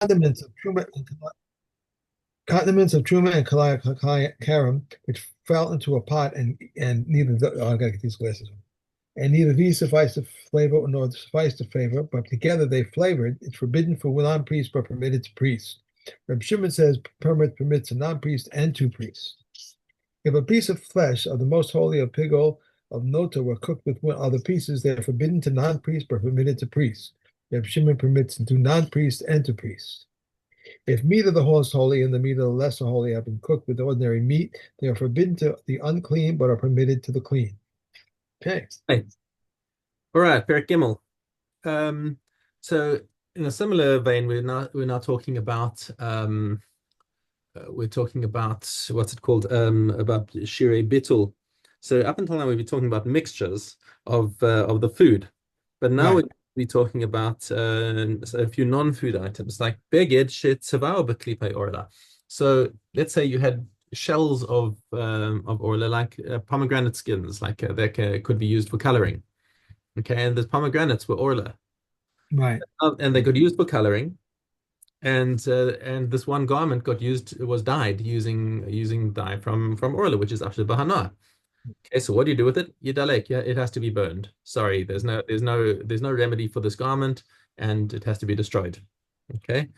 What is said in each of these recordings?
condiments of truma and karam, which fell into a pot, and I gotta get these glasses on. And neither these suffice to flavor nor suffice to flavor, but together they flavored. It's forbidden for non-priest, but permitted to priests. Reb Shimon says permits a non-priest and two priests. If a piece of flesh of the most holy of pigol of nota were cooked with other pieces, they are forbidden to non-priests, but permitted to priests. Reb Shimon permits to non-priests and to priests. If meat of the most holy and the meat of the lesser holy have been cooked with ordinary meat, they are forbidden to the unclean, but are permitted to the clean. Okay. Right. All right, Perik Gimel. Um, so in a similar vein, we're now talking about what's it called? About shirei bitul. So up until now we've been talking about mixtures of the food, but now Right. we're talking about so a few non-food items like beged shetzavao b'klipei orla. So let's say you had shells of orla, like pomegranate skins, like that could be used for coloring. Okay, and the pomegranates were orla, Right. and they could be used for coloring. And this one garment was dyed using dye from Orla, which is after Bahana. Okay, so what do you do with it? Yidalek, yeah, it has to be burned. Sorry, there's no remedy for this garment, and it has to be destroyed. Okay.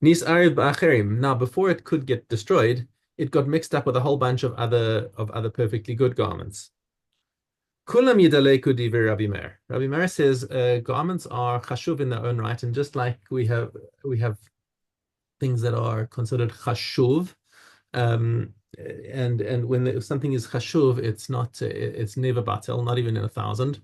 Nis Arib Acherim. Now, before it could get destroyed, it got mixed up with a whole bunch of other perfectly good garments. Kulam Yidaleku divi Rabbi Meir. Rabbi Meir says garments are chashuv in their own right, and just like we have things that are considered chashuv. And when something is chashuv, it's never batel, not even in 1,000.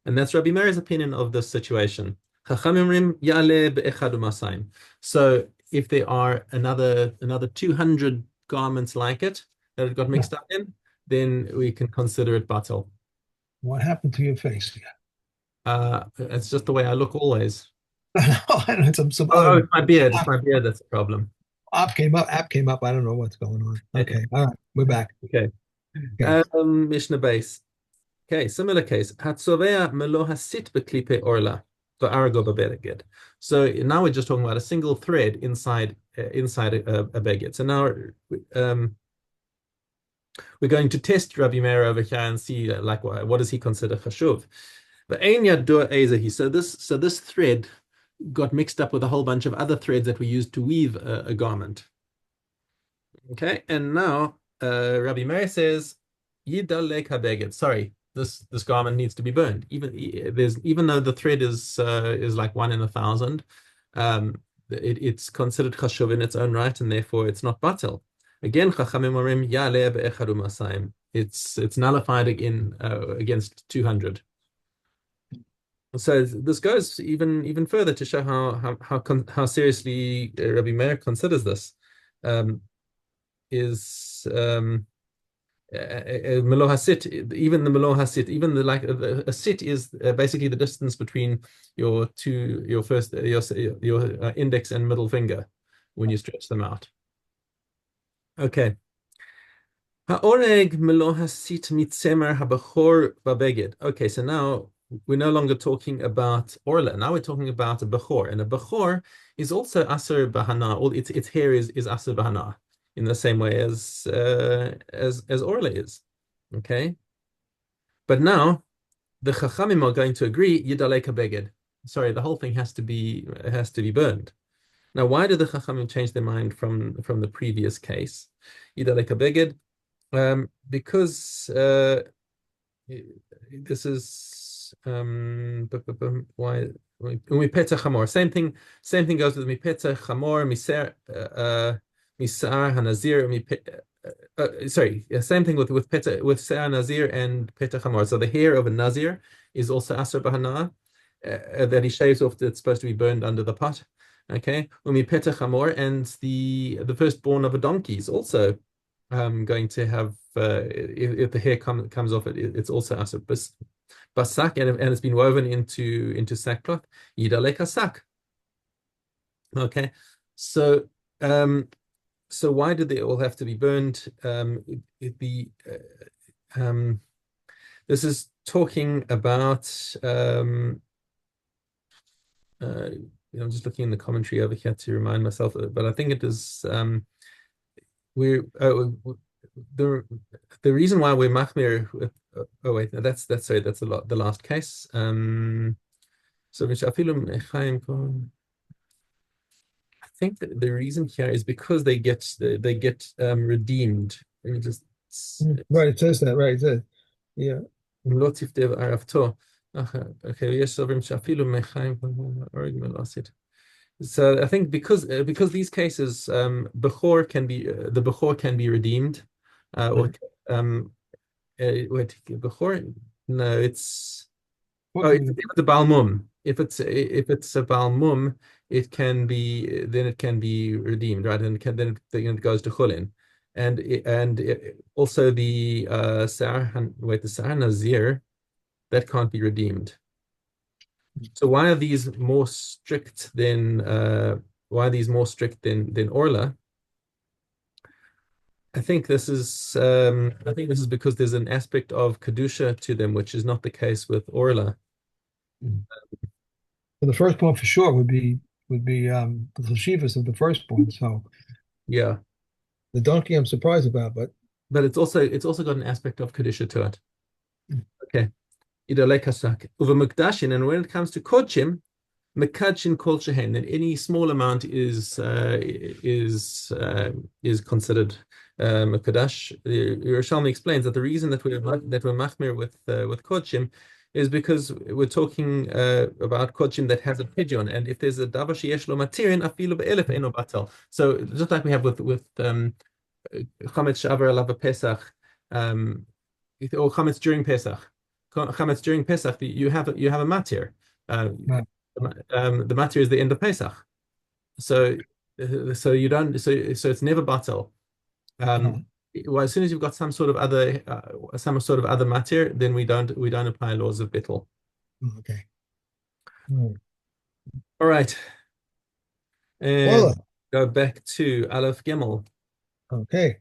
And that's Rabbi Meir's opinion of this situation. Chachamim yale be'echad u'masayim. So if there are another 200 garments like it that it got Yeah. mixed up in, then we can consider it batel. What happened to your face? It's just the way I look always. I don't know, some Oh, other it's my beard. It's app, my beard that's the problem. app came up. I don't know what's going on. Okay. All right. We're back. Okay. Okay. Mishnah base. Okay, similar case. Hatzovea melo hasit beklipe orla va'arago babeged. So now we're just talking about a single thread inside a beged. So now um, we're going to test Rabbi Meir over here and see like what does he consider chashuv. So this thread got mixed up with a whole bunch of other threads that we used to weave a garment. Okay, and now Rabbi Meir says, "Yidalek habeged." Sorry, this garment needs to be burned. Even though the thread is like 1 in 1,000, it's considered chashuv in its own right, and therefore it's not batel. Again, Chachamim orim yaleh be'echad u'masayim. It's nullified against 200. So this goes even further to show how seriously Rabbi Meir considers this. Um, is Melo Hasit, even the Melo Hasit, even a sit is basically the distance between your index and middle finger when you stretch them out. Okay. Ha'oreg Melo Hasit mitzemer habachor babeged. Okay, so now we're no longer talking about Orla. Now we're talking about a bachor, and a bachor is also aser bahana. All its hair is aser bahana in the same way as Orla is. Okay, but now the Chachamim are going to agree Yidaleka beged. Sorry, the whole thing has to be burned. Now, why did the Chachamim change their mind from the previous case? Yidaleka beged, because this is why umipetah chamor. Same thing goes with mipetah chamor misar hanazir sorry, same thing with peta with se'ar nazir and peta chamor. So the hair of a nazir is also asr bahana that he shaves off that's supposed to be burned under the pot. Okay, umi peta chamor, and the firstborn of a donkey is also going to have if the hair comes off it's also asr basak, and it's been woven into sackcloth. Yidaleka sak. Okay, so um, so why did they all have to be burned? Um, this is talking about I'm just looking in the commentary over here to remind myself, but I think it is we're the the reason why we're machmir with, oh wait, no, that's sorry, that's the last case. So which I feel I think that the reason here is because they get redeemed. Let me just Right, it says that, right? It says, yeah. לא תפדה בערבתו. Okay, יש סוברים שאפילו מחיים הורג מלעשית. So I think because these cases Bechor can be the Bechor can be redeemed or Right. wait, Bechor, no, it's What oh, can we if it's a Balmum. If it's a Balmum, it can be then it can be redeemed, right? And then it goes to Chulin. Also the the Sar Nazir, that can't be redeemed. So why are these more strict than Orlah? I think this is because there's an aspect of kedusha to them, which is not the case with Orlah. well, the firstborn for sure would be the cheshivas of the firstborn. So Yeah, the donkey I'm surprised about, but but it's also got an aspect of kedusha to it. Okay. Idolei kasak. Uva mukdashin, and when it comes to kodshim, mekadshin kol shehen, then any small amount is considered a kadash. The Yerushalmi explains that the reason that we're machmir with kodshim is because we're talking about kodshim that has a pidyon, and if there's a davar sheyesh lo matirin afilu be'elef eno batal. So just like we have with chametz shavar alav pesach, or chametz during pesach. Chametz during pesach, you have a matir. Uh, uh, the matter is the end of Pesach. So so it's never batal. uh, Um, well, as soon as you've got some sort of other matter, then we don't apply laws of bittul. okay. Hmm. All right, and Orla, go back to Aleph Gimel. okay.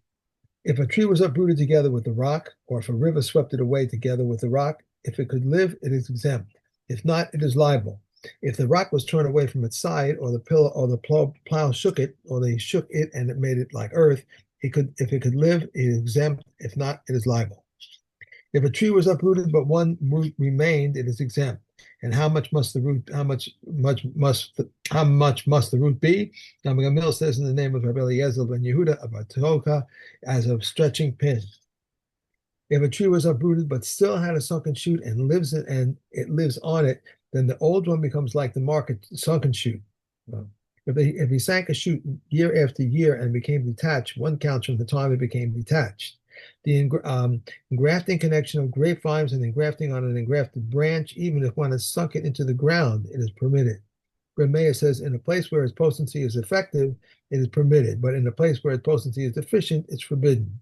If a tree was uprooted together with the rock, or if a river swept it away together with the rock, if it could live, it is exempt. If not, it is liable. If the rock was torn away from its side, or the pillow or the plow shook it, or they shook it and it made it like earth, if it could live, it is exempt. If not, it is liable. If a tree was uprooted but one root remained, it is exempt. And how much must the root? How much must the root be? Now, Gamil says in the name of Rabbi Eliezer ben Yehuda of Atoka as a stretching pin. If a tree was uprooted but still had a sunken shoot and it lives on it, then the old one becomes like the market sunken shoot. Well, if he sank a shoot year after year and became detached, one counts from the time it became detached. The engrafting connection of grapevines and engrafting on an engrafted branch, even if one has sunk it into the ground, it is permitted. Rameya says in a place where its potency is effective, it is permitted, but in a place where its potency is deficient, it's forbidden.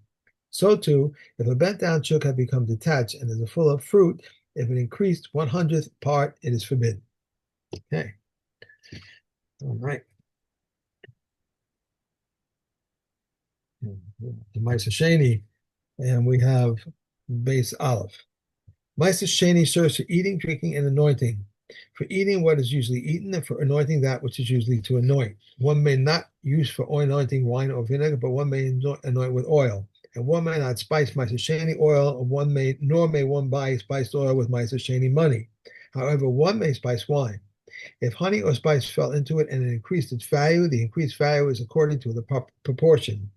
So too, if a bent down shook had become detached and is full of fruit, if it increased 100th part, it is forbidden. Okay. All right. The Maisa Sheni, and we have base olive. Maisa Sheni serves for eating, drinking, and anointing. For eating what is usually eaten, and for anointing that which is usually to anoint. One may not use for anointing wine or vinegar, but one may anoint with oil. And one may not spice Maisa Sheni oil, nor may one buy spiced oil with Maisa Sheni money. However, one may spice wine. If honey or spice fell into it and it increased its value, the increased value is according to the proportion.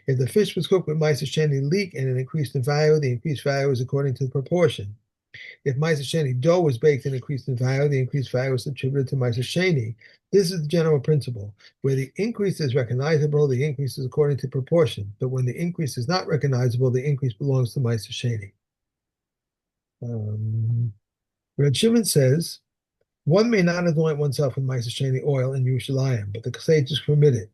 If the fish was cooked with Maisa Sheni leek and it increased in value, the increased value is according to the proportion. If Maisa Sheni dough was baked and increased in value, the increased value is attributed to Maisa Sheni. This is the general principle. Where the increase is recognizable, the increase is according to proportion. But when the increase is not recognizable, the increase belongs to Maisa Sheni. Red Shimon says, one may not anoint oneself with Maisa Sheni oil in Yerushalayim, but the sages permit it.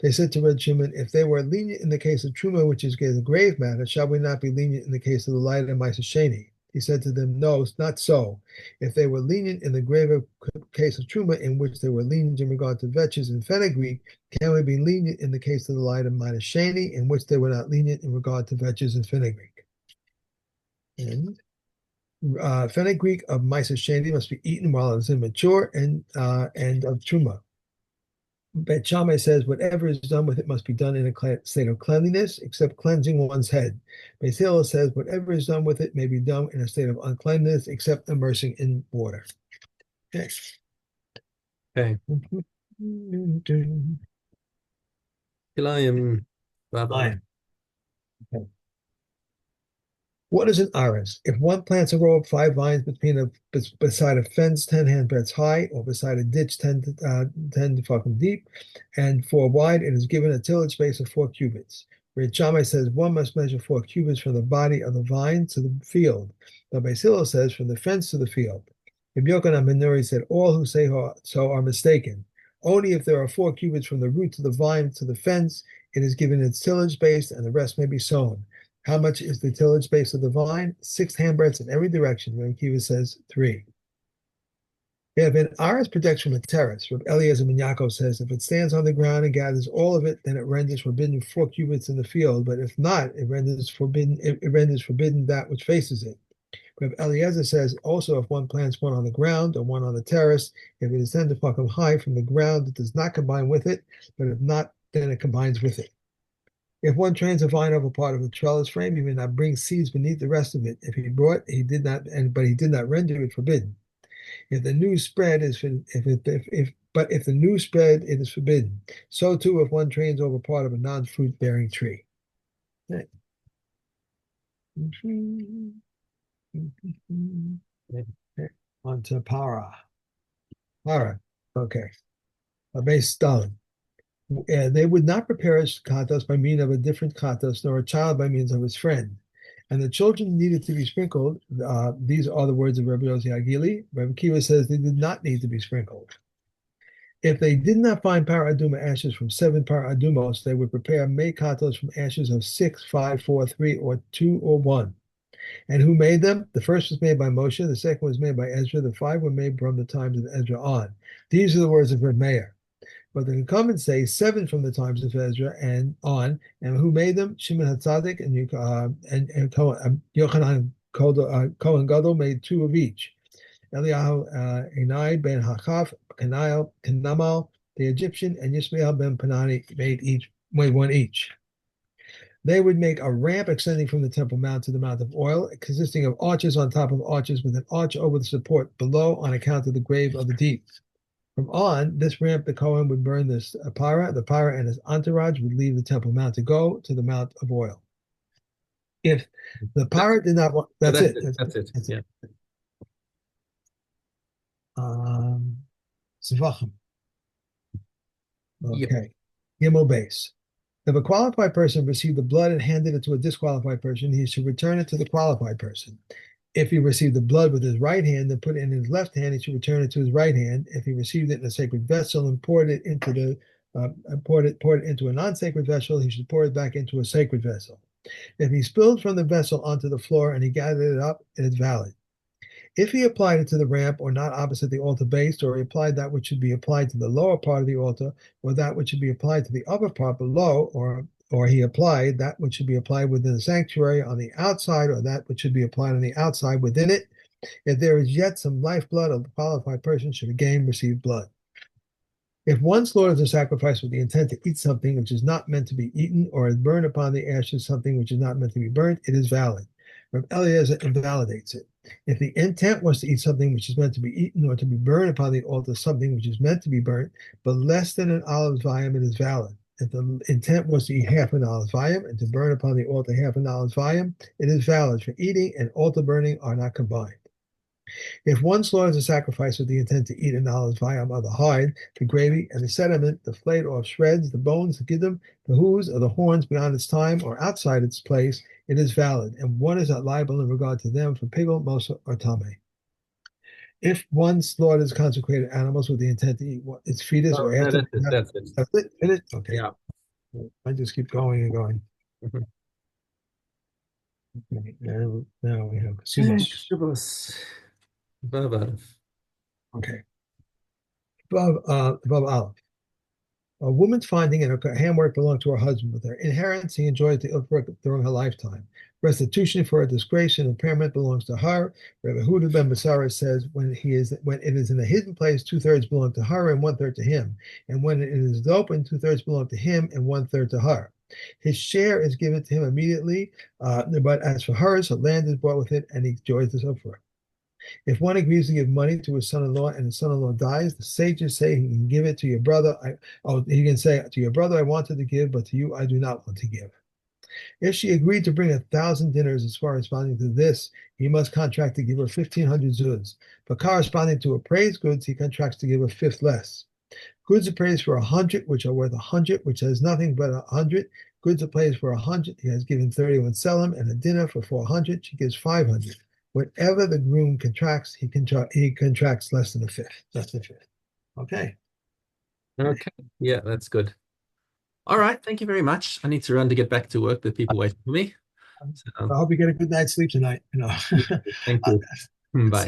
They said to Red Shimon, if they were lenient in the case of Truma, which is a grave matter, shall we not be lenient in the case of the light and Maisa Sheni? He said to them, no, it's not so. If they were lenient in the grave case of Truma, in which they were lenient in regard to vetches and fenugreek, can we be lenient in the case of the light and Maisa Sheni, in which they were not lenient in regard to vetches and fenugreek? And Fenugreek of Misa Shani must be eaten while it is immature, and of Truma. Bet Shammai says whatever is done with it must be done in a state of cleanliness, except cleansing one's head. Beis Hillel says whatever is done with it may be done in a state of uncleanness, except immersing in water. Okay. Okay. Kilayim Baba. Lion. Okay. What is an aris? If one plants a row of 5 vines beside a fence 10 handbreadths high, or beside a ditch 10 fucking deep, and 4 wide, it is given a tillage space of 4 cubits. Reb Shammai says one must measure 4 cubits from the body of the vine to the field. But Beis Hillel says from the fence to the field. Reb Yochanan ben Nuri said all who say so are mistaken. Only if there are 4 cubits from the root to the vine to the fence, it is given its tillage space, and the rest may be sown. How much is the tillage space of the vine? 6 handbreadths in every direction. Rabbi Kiva says 3. If an aris protects from a terrace, Rabbi Eliezer ben Yaakov says if it stands on the ground and gathers all of it, then it renders forbidden 4 cubits in the field. But if not, it renders forbidden that which faces it. Rabbi Eliezer says also if one plants one on the ground or one on the terrace, if it is 10 tefachim high from the ground, it does not combine with it. But if not, then it combines with it. If one trains a vine over part of a trellis frame, he may not bring seeds beneath the rest of it. If he brought, he did not, but he did not render it forbidden. If the new spread is, if the new spread it is forbidden. So too, if one trains over part of a non-fruit bearing tree. Okay. Okay. On to para. Para. Okay. A base Stalin. They would not prepare a katos by means of a different katos, nor a child by means of his friend. And the children needed to be sprinkled. These are the words of Rabbi Yossi Agili. Rabbi Kiva says they did not need to be sprinkled. If they did not find para aduma ashes from 7 para adumos, they would prepare mei katos from ashes of 6, 5, 4, 3, or 2, or 1. And who made them? The first was made by Moshe. The second was made by Ezra. The 5 were made from the times of Ezra on. These are the words of Reb Meir. But the comments say 7 from the times of Ezra and on, and who made them? Shimon HaTzadik and Yochanan Kohen Gadol made 2 of each. Eliyahu Enai ben Hachaf, Kenamal, the Egyptian, and Yismael ben Panani made 1 each. They would make a ramp extending from the Temple Mount to the Mount of Oil, consisting of arches on top of arches with an arch over the support below on account of the grave of the deep. From on this ramp, the Kohen would burn this para. The para and his entourage would leave the Temple Mount to go to the Mount of Oil. If the para did not want, that's it. That's it. That's Yeah. it. Zvachim. Yep. Okay. Gimel base. If a qualified person received the blood and handed it to a disqualified person, he should return it to the qualified person. If he received the blood with his right hand and put it in his left hand, he should return it to his right hand. If he received it in a sacred vessel and poured it into a non-sacred vessel, he should pour it back into a sacred vessel. If he spilled from the vessel onto the floor and he gathered it up, it is valid. If he applied it to the ramp or not opposite the altar base, or he applied that which should be applied to the lower part of the altar, or that which should be applied to the upper part below, or he applied that which should be applied within the sanctuary on the outside, or that which should be applied on the outside within it, if there is yet some lifeblood, a qualified person should again receive blood. If one slaughters a sacrifice with the intent to eat something which is not meant to be eaten, or has burned upon the ashes something which is not meant to be burnt, it is valid. Rabbi Eliezer invalidates it. If the intent was to eat something which is meant to be eaten, or to be burned upon the altar something which is meant to be burnt, but less than an olive volume, it is valid. If the intent was to eat half an olive volume and to burn upon the altar half an olive volume, it is valid, for eating and altar burning are not combined. If one slaughters a sacrifice with the intent to eat an olive volume of the hide, the gravy, and the sediment, the flayed off shreds, the bones, the giddim, the hooves, or the horns beyond its time or outside its place, it is valid, and one is not liable in regard to them for pigel, mosa, or tame. If one slaughters consecrated animals with the intent to eat its fetus or after That's it. that's it, finish? Okay. Yeah. I just keep going and going. Mhm. Okay. Now we have Sumos. Shabbos. Baba. Okay. Above Aleph. A woman's finding and her handwork belong to her husband. With her inheritance, he enjoys the work during her lifetime. Restitution for her disgrace and impairment belongs to her. Rabbi Huda ben Basara says, when it is in a hidden place, 2/3 belong to her and 1/3 to him. And when it is open, 2/3 belong to him and 1/3 to her. His share is given to him immediately, but as for hers, her land is bought with it, and he enjoys this for her. If one agrees to give money to his son-in-law and his son-in-law dies, the sages say he can give it to your brother. He can say to your brother, I wanted to give, but to you, I do not want to give. If she agreed to bring 1,000 dinners as corresponding to this, he must contract to give her 1,500 zuds. But corresponding to appraised goods, he contracts to give a fifth less. Goods appraised for 100, which are worth 100, which has nothing but 100. Goods appraised for 100, he has given 31 selim, and a dinner for 400, she gives 500. Whatever the groom contracts, he contracts less than a fifth. Less than a fifth. Okay. Okay. Yeah, that's good. All right. Thank you very much. I need to run to get back to work. The people waiting for me. I hope you get a good night's sleep tonight. Thank you. Let's Bye.